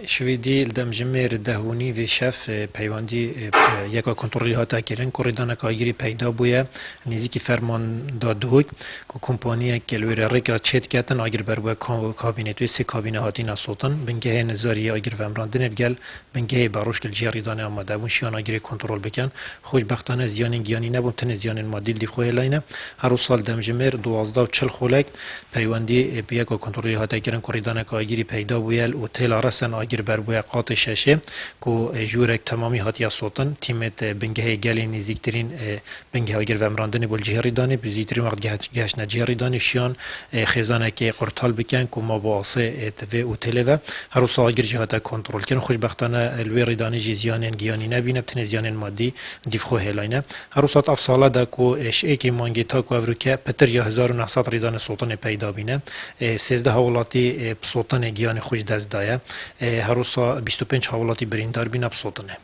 شویدی دمجمر دهونی و شف پیوندی یکا کنترلی هاتا کرن کوریدان کاگیری پیدا بوده نزدیکی فرمان دادوک که کمپانی کلویر ریکا چت کردن آگر بر کابینت و سه کابینه هاتی نسوتن بنگه نظری آگر ومراندن ارگل بنگه باروش کل جیری دانه آماده بون شیان آگری کنترل بکن خوشبختانه زیان گیانی نبود تن زیان مادی دی خواه لاینه هر سال دمجمر 12 و 40 خولک پیوندی بیاکا کنترلی هاتا کرن کوریدان کاگیری پیدا بوده اوتل رسن آگر بر بوی قاط ششه که جورک تمامی هاتی صوتن تیمت بنگه گلی نزدیکترین بنگه آگر ومراندن بول جیری دانه بزیترین وقت گهش نجیری دانه شیان خزانه که قرطال بکن که ما واسه تف اوتل و هر سال آگر جهات کنترل کن خوشبختانه الوی دانه زیان گیانی نبینه بتن زیان مادی دیفخو هلاینه هر سال افساله دا که اشی که مانگی تا که افروکه پتر یا 1900 ریدان صوتن پیدا بینه 13 حوالاتی صوتن گیانی خوش دست دایه هر روز 25 حوالاتی بریندار بینه بصوتنه